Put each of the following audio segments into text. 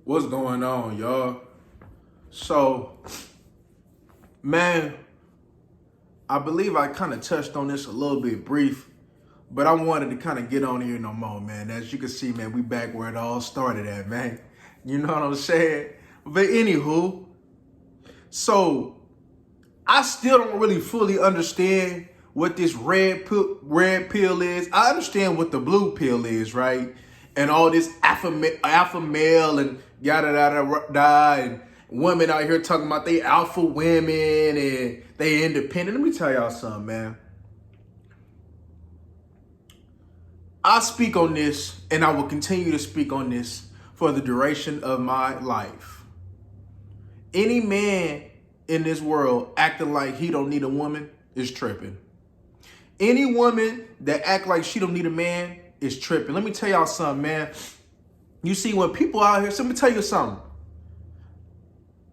What's going on, y'all? So, man, I believe I kind of touched on this a little bit brief, but I wanted to kind of get on here no more, man. As you can see, man, we back where it all started at, man. You know what I'm saying? But anywho, so I still don't really fully understand what this red pill is. I understand what the blue pill is, right? And all this alpha male and yada yada yada, and women out here talking about they alpha women and they independent. Let me tell y'all something, man. I speak on this and I will continue to speak on this for the duration of my life. Any man in this world acting like he don't need a woman is tripping. Any woman that act like she don't need a man is tripping. Let me tell y'all something, man. You see, when people out here, so let me tell you something.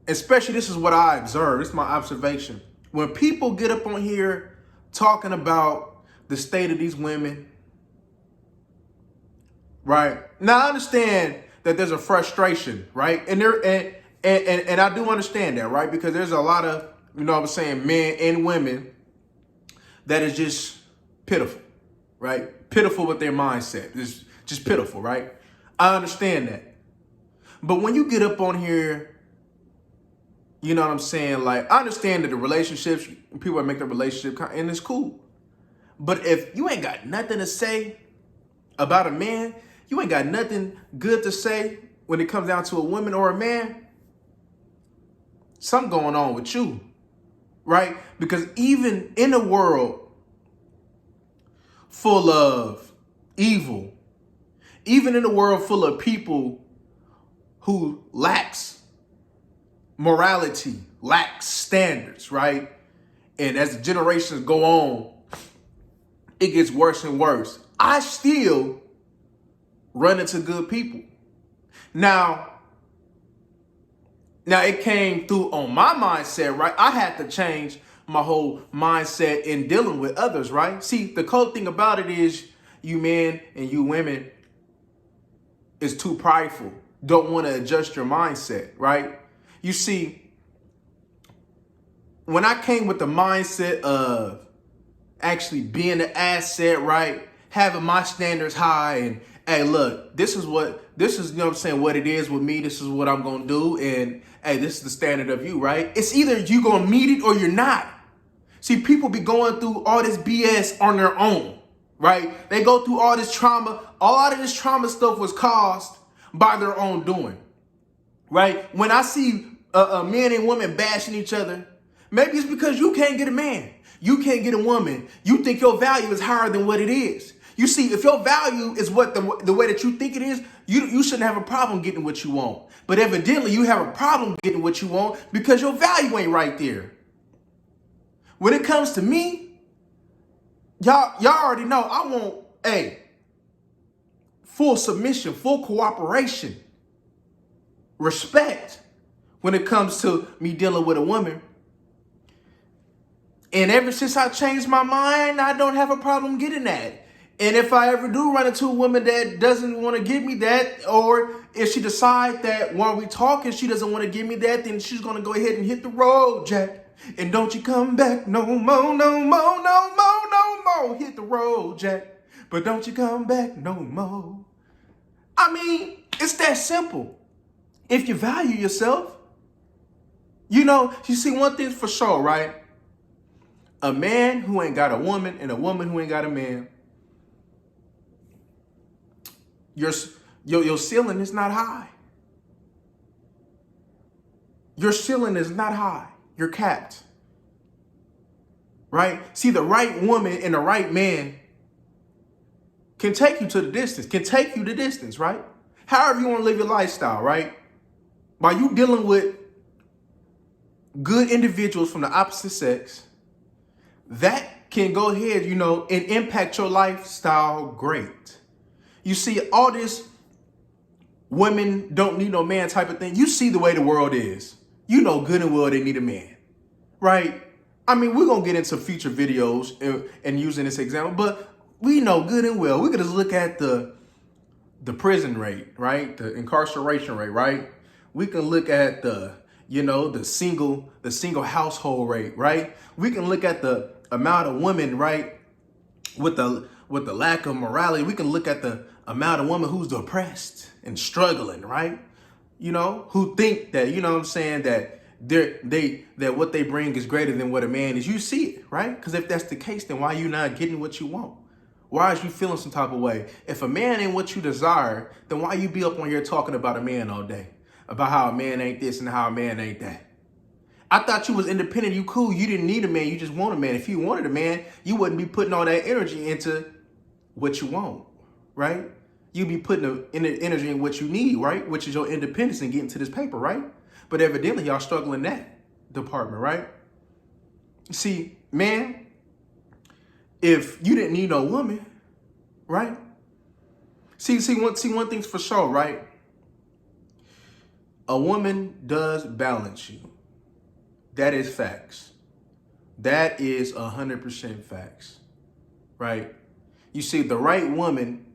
Especially, this is what I observe. It's my observation. When people get up on here talking about the state of these women, right? Now, I understand that there's a frustration, right? And I do understand that, right? Because there's a lot of, you know what I'm saying, men and women that is just pitiful, right? Pitiful with their mindset. It's just pitiful, right? I understand that. But when you get up on here, you know what I'm saying? Like, I understand that the relationships, people that make their relationship, and it's cool. But if you ain't got nothing to say about a man, you ain't got nothing good to say when it comes down to a woman or a man, something going on with you, right? Because even in a world full of evil, even in a world full of people who lacks morality, lacks standards, right? And as the generations go on, it gets worse and worse. I still run into good people. Now it came through on my mindset, right? I had to change my whole mindset in dealing with others, right? See, the cool thing about it is you men and you women is too prideful. Don't want to adjust your mindset, right? You see, when I came with the mindset of actually being an asset, right? Having my standards high and, hey, look, this is, you know what I'm saying, what it is with me. This is what I'm going to do. And, hey, this is the standard of you, right? It's either you going to meet it or you're not. See, people be going through all this BS on their own, right? They go through all this trauma. All of this trauma stuff was caused by their own doing, right? When I see men and women bashing each other, maybe it's because you can't get a man. You can't get a woman. You think your value is higher than what it is. You see, if your value is what the way that you think it is, you shouldn't have a problem getting what you want. But evidently, you have a problem getting what you want because your value ain't right there. When it comes to me, y'all already know I want, full submission, full cooperation, respect when it comes to me dealing with a woman. And ever since I changed my mind, I don't have a problem getting that. And if I ever do run into a woman that doesn't want to give me that, or if she decides that while we talking, she doesn't want to give me that, then she's going to go ahead and hit the road, Jack. And don't you come back no more, no more, no more, no more. Hit the road, Jack. But don't you come back no more. I mean, it's that simple. If you value yourself, you know, you see one thing for sure, right? A man who ain't got a woman and a woman who ain't got a man, your ceiling is not high. Your ceiling is not high. You're capped. Right? See, the right woman and the right man can take you to the distance, can take you the distance, right? However you want to live your lifestyle, right? While you dealing with good individuals from the opposite sex, that can go ahead, you know, and impact your lifestyle great. You see, all this women don't need no man type of thing. You see the way the world is. You know good and well they need a man, right? I mean, we're going to get into future videos and using this example, but we know good and well. We could just look at the prison rate, right? The incarceration rate, right? We can look at the single household rate, right? We can look at the amount of women, right, with the lack of morality. We can look at the amount of women who's depressed and struggling, right? Who think that, what I'm saying, that that what they bring is greater than what a man is. You see it, right? Because if that's the case, then why you not getting what you want? Why is you feeling some type of way? If a man ain't what you desire, then why you be up on here talking about a man all day? About how a man ain't this and how a man ain't that. I thought you was independent, you cool, you didn't need a man, you just want a man. If you wanted a man, you wouldn't be putting all that energy into what you want, right? You'd be putting the energy in what you need, right? Which is your independence and getting to this paper, right? But evidently y'all struggle in that department, right? See, man, if you didn't need no woman, right? See, one thing's for sure, right? A woman does balance you. That is facts. That is 100% facts, right? You see, the right woman,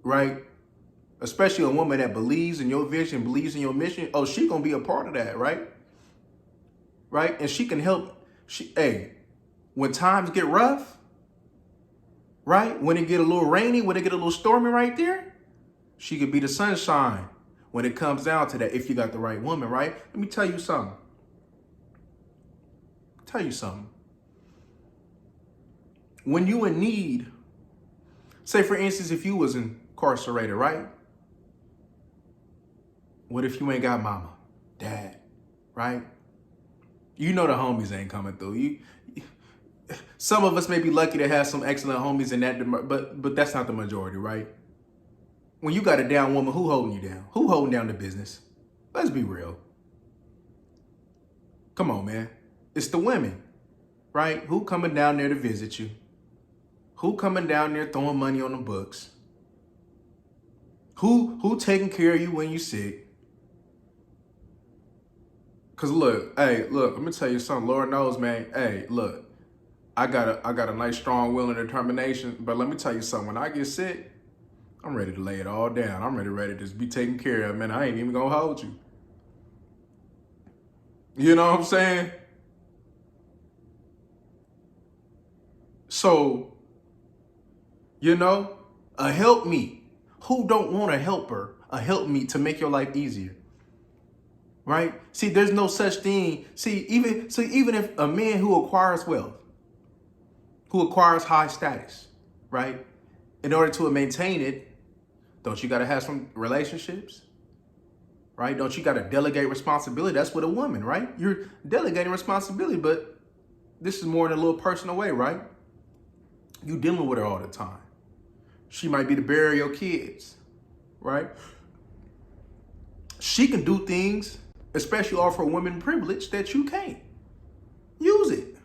right? Especially a woman that believes in your vision, believes in your mission. Oh, she gonna be a part of that, right? Right? And she can help. When times get rough, right? When it get a little rainy, when it get a little stormy right there, she could be the sunshine when it comes down to that, if you got the right woman, right? Let me tell you something. When you in need, say for instance, if you was incarcerated, right? What if you ain't got mama, dad, right? You know the homies ain't coming through. Some of us may be lucky to have some excellent homies in that, but that's not the majority, right? When you got a down woman, who holding you down? Who holding down the business? Let's be real. Come on, man. It's the women, right? Who coming down there to visit you? Who coming down there throwing money on the books? Who taking care of you when you sick? Cause look, let me tell you something. Lord knows, man. Hey, look, I got a nice, strong will and determination. But let me tell you something. When I get sick, I'm ready to lay it all down. I'm ready to just be taken care of, man. I ain't even gonna hold you. You know what I'm saying? So, a helpmeet. Who don't want a helper? A helpmeet to make your life easier. Right? See, there's no such thing. Even if a man who acquires wealth, who acquires high status, right? In order to maintain it, don't you got to have some relationships? Right? Don't you got to delegate responsibility? That's with a woman, right? You're delegating responsibility, but this is more in a little personal way, right? You dealing with her all the time. She might be the bearer of your kids, right? She can do things, especially offer women privilege, that you can't. Use it.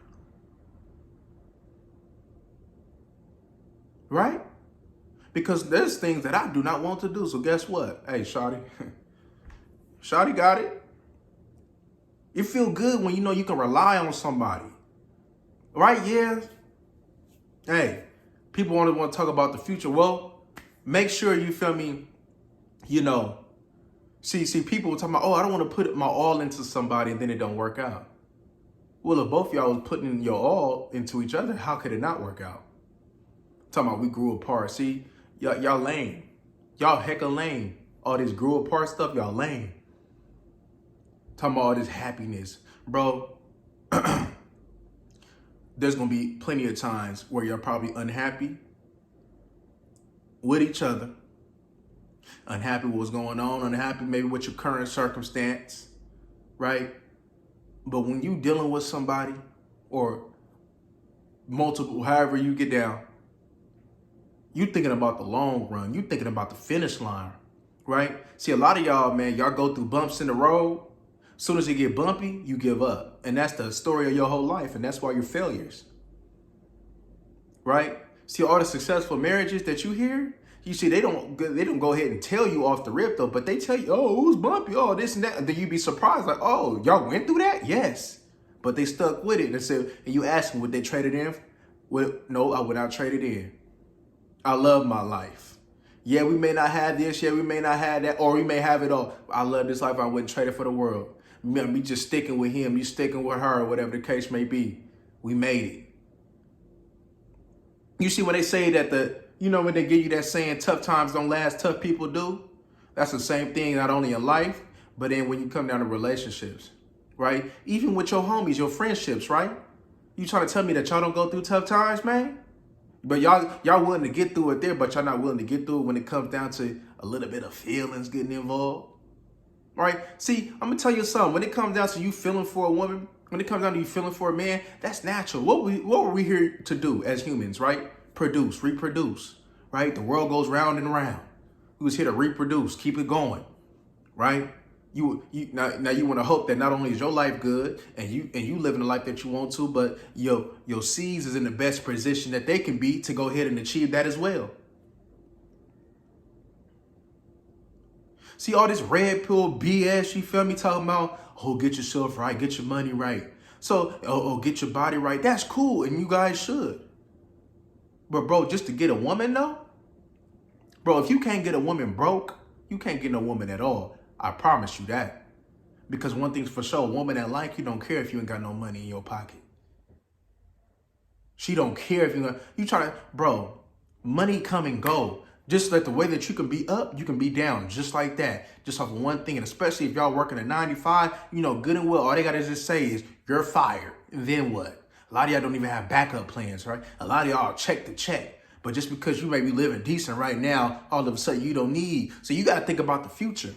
Right? Because there's things that I do not want to do. So guess what? Hey, Shawty. Shawty got it. You feel good when you know you can rely on somebody. Right? Yeah. Hey, people only want to talk about the future. Well, make sure you feel me, see, people talking about, I don't want to put my all into somebody and then it don't work out. Well, if both y'all was putting your all into each other, how could it not work out? Talking about we grew apart. See, y'all lame. Y'all hecka lame. All this grew apart stuff, y'all lame. Talking about all this happiness. Bro, there's going to be plenty of times where you're probably unhappy with each other. Unhappy with what's going on. Unhappy maybe with your current circumstance, right? But when you dealing with somebody or multiple, however you get down, you thinking about the long run. You thinking about the finish line, right? See, a lot of y'all, man, y'all go through bumps in the road. As soon as you get bumpy, you give up. And that's the story of your whole life. And that's why you're failures, right? See, all the successful marriages that you hear, you see, they don't go ahead and tell you off the rip, though. But they tell you, oh, it was bumpy, oh, this and that. And then you be surprised, like, oh, y'all went through that? Yes. But they stuck with it. And you ask them, would they trade it in? Well, no, I would not trade it in. I love my life. Yeah, we may not have this. Yeah, we may not have that. Or we may have it all. I love this life. I wouldn't trade it for the world. Me just sticking with him. You sticking with her. Whatever the case may be. We made it. You see when they say that when they give you that saying, tough times don't last, tough people do. That's the same thing, not only in life, but then when you come down to relationships, right? Even with your homies, your friendships, right? You trying to tell me that y'all don't go through tough times, man? But y'all willing to get through it there, but y'all not willing to get through it when it comes down to a little bit of feelings getting involved. All right? See, I'm going to tell you something. When it comes down to you feeling for a woman, when it comes down to you feeling for a man, that's natural. What were we here to do as humans, right? Produce, reproduce, right? The world goes round and round. We was here to reproduce, keep it going, right? Now you want to hope that not only is your life good and you living the life that you want to, but your seeds is in the best position that they can be to go ahead and achieve that as well. See all this red pill BS, you feel me, talking about, oh, get yourself right, get your money right. So, get your body right. That's cool, and you guys should. But bro, just to get a woman though, bro, if you can't get a woman broke, you can't get no woman at all. I promise you that. Because one thing's for sure, a woman that like you don't care if you ain't got no money in your pocket. She don't care if you trying to, bro, money come and go. Just like the way that you can be up, you can be down, just like that. Just off of one thing, and especially if y'all working at 95, good and well, all they gotta just say is, you're fired, and then what? A lot of y'all don't even have backup plans, right? A lot of y'all check the check. But just because you may be living decent right now, all of a sudden you don't need. So you gotta think about the future.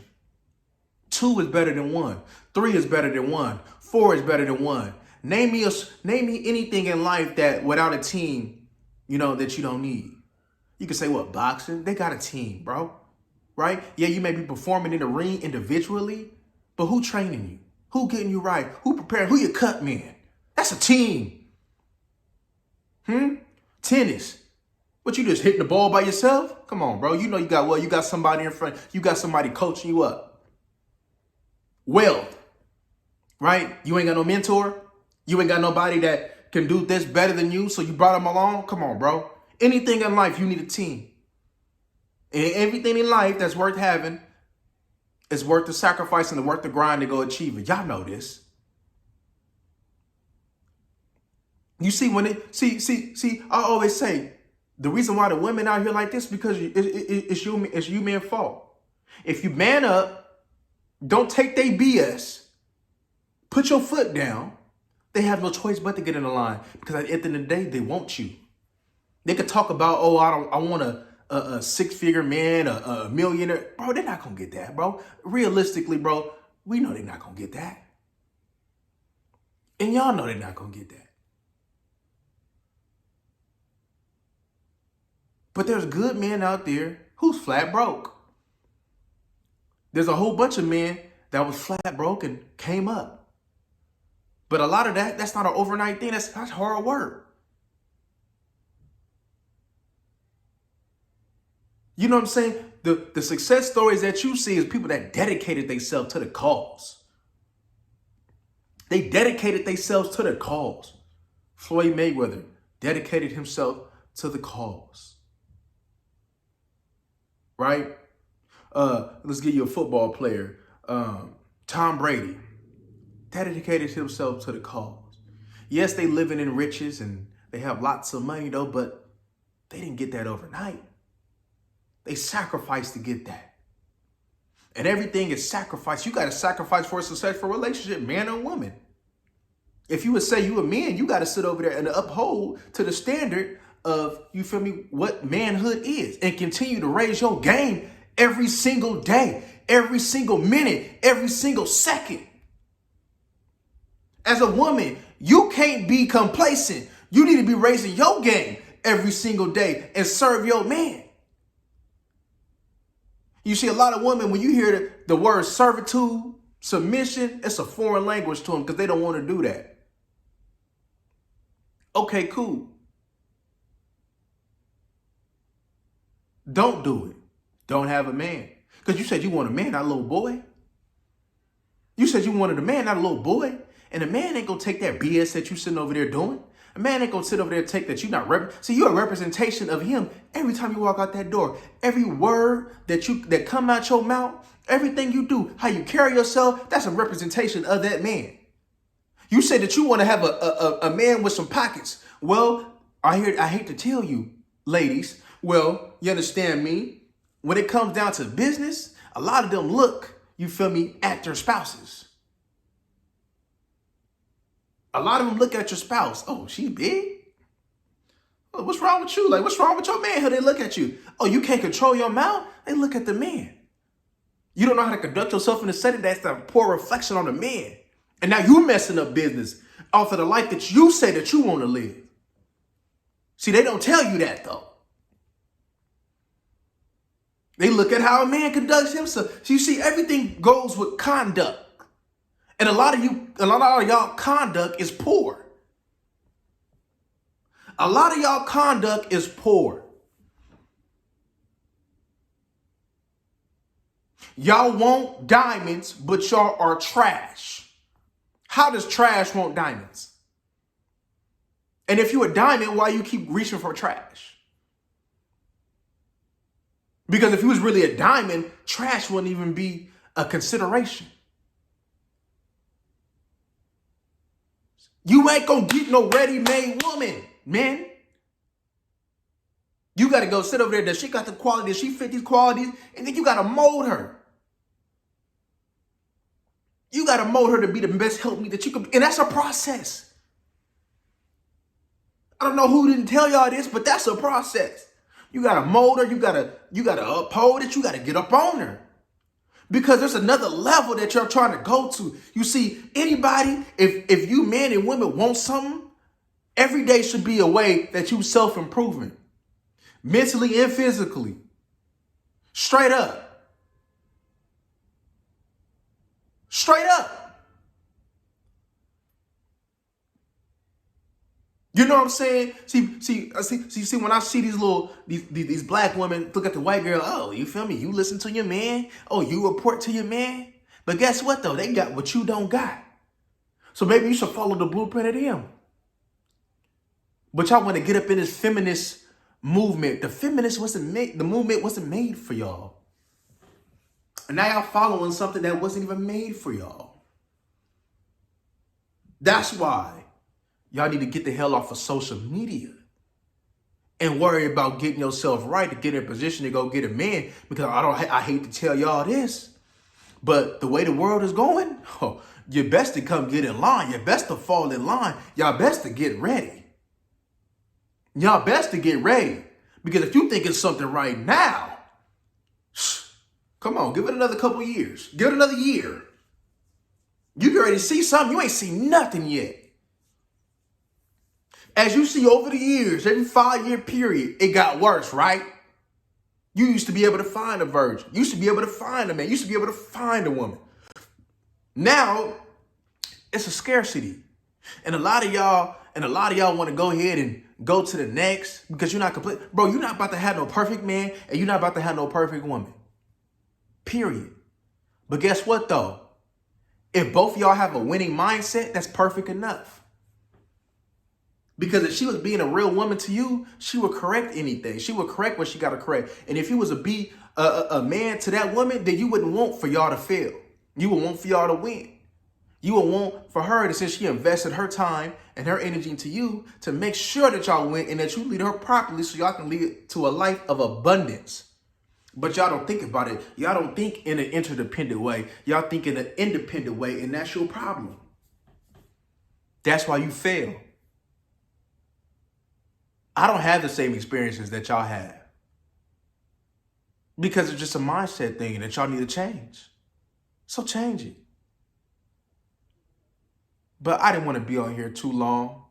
2 is better than 1. 3 is better than 1. 4 is better than 1. Name me anything in life that without a team, that you don't need. You can say, what, boxing? They got a team, bro. Right? Yeah, you may be performing in the ring individually, but who training you? Who getting you right? Who preparing? Who your cut man? That's a team. Tennis. What, you just hitting the ball by yourself? Come on, bro. You got somebody in front. You got somebody coaching you up. Wealth. Right? You ain't got no mentor. You ain't got nobody that can do this better than you, so you brought them along? Come on, bro. Anything in life, you need a team. And everything in life that's worth having is worth the sacrifice and worth the grind to go achieve it. Y'all know this. You see, I always say, the reason why the women out here like this, because it's you man's fault. If you man up, don't take their BS, put your foot down, they have no choice but to get in the line. Because at the end of the day, they want you. They could talk about, I want a six-figure man, a millionaire. Bro, they're not going to get that, bro. Realistically, bro, we know they're not going to get that. And y'all know they're not going to get that. But there's good men out there who's flat broke. There's a whole bunch of men that was flat broke and came up. But a lot of that's not an overnight thing. That's hard work. You know what I'm saying? The success stories that you see is people that dedicated themselves to the cause. They dedicated themselves to the cause. Floyd Mayweather dedicated himself to the cause. Right? Let's give you a football player. Tom Brady dedicated himself to the cause. Yes, they living in riches and they have lots of money though, but they didn't get that overnight. They sacrificed to get that. And everything is sacrifice. You got to sacrifice for a successful relationship, man or woman. If you would say you a man, you got to sit over there and uphold to the standard of, you feel me, what manhood is, and continue to raise your game every single day, every single minute, every single second. As a woman, you can't be complacent. You need to be raising your game every single day and serve your man. You see a lot of women, when you hear the word servitude, submission, it's a foreign language to them because they don't want to do that. Okay, cool. Don't do it. Don't have a man. Because you said you want a man, not a little boy. You said you wanted a man, not a little boy. And a man ain't going to take that BS that you sitting over there doing. A man ain't gonna sit over there and take that you not see, you're a representation of him every time you walk out that door. Every word that come out your mouth, everything you do, how you carry yourself, that's a representation of that man. You said that you want to have a man with some pockets. Well, I hate to tell you, ladies, well, you understand me? When it comes down to business, a lot of them look, you feel me, at their spouses. A lot of them look at your spouse. Oh, she big? Oh, what's wrong with you? Like, what's wrong with your man? How they look at you? Oh, you can't control your mouth? They look at the man. You don't know how to conduct yourself in a setting. That's a poor reflection on the man. And now you're messing up business off of the life that you say that you want to live. See, they don't tell you that, though. They look at how a man conducts himself. So you see, everything goes with conduct. And a lot of y'all conduct is poor. A lot of y'all conduct is poor. Y'all want diamonds, but y'all are trash. How does trash want diamonds? And if you're a diamond, why you keep reaching for trash? Because if you was really a diamond, trash wouldn't even be a consideration. You ain't gonna get no ready-made woman, man. You gotta go sit over there. Does she got the quality? Does she fit these qualities? And then you gotta mold her. You gotta mold her to be the best helpmeet that you can. And that's a process. I don't know who didn't tell y'all this, but that's a process. You gotta mold her. You gotta uphold it. You gotta get up on her. Because there's another level that you're trying to go to. You see, anybody, if you men and women want something, every day should be a way that you self-improving. Mentally and physically. Straight up. Straight up. You know what I'm saying? See, when I see these black women look at the white girl, oh, you feel me? You listen to your man. Oh, you report to your man. But guess what, though? They got what you don't got. So maybe you should follow the blueprint of them. But y'all want to get up in this feminist movement. The movement wasn't made for y'all. And now y'all following something that wasn't even made for y'all. That's why y'all need to get the hell off of social media and worry about getting yourself right to get in a position to go get a man. Because I hate to tell y'all this, but the way the world is going, you're best to come get in line. You're best to fall in line. Y'all best to get ready. Y'all best to get ready. Because if you thinking something right now, come on, give it another couple years. Give it another year. You get ready to see something. You ain't seen nothing yet. As you see over the years, every 5-year period, it got worse, right? You used to be able to find a virgin. You used to be able to find a man. You used to be able to find a woman. Now, it's a scarcity. And a lot of y'all want to go ahead and go to the next because you're not complete. Bro, you're not about to have no perfect man and you're not about to have no perfect woman. Period. But guess what, though? If both of y'all have a winning mindset, that's perfect enough. Because if she was being a real woman to you, she would correct anything. She would correct what she got to correct. And if you was a man to that woman, then you wouldn't want for y'all to fail. You would want for y'all to win. You would want for her to, since she invested her time and her energy into you, to make sure that y'all win and that you lead her properly so y'all can lead to a life of abundance. But y'all don't think about it. Y'all don't think in an interdependent way. Y'all think in an independent way, and that's your problem. That's why you fail. I don't have the same experiences that y'all have. Because it's just a mindset thing that y'all need to change. So change it. But I didn't want to be on here too long.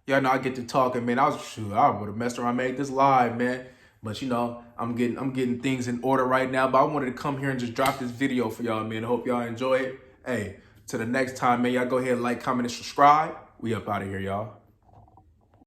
Y'all know I get to talking, man. I would have messed around, made this live, man. But you know, I'm getting things in order right now. But I wanted to come here and just drop this video for y'all, man. I hope y'all enjoy it. Hey, till the next time, man, y'all go ahead and like, comment, and subscribe. We up out of here, y'all.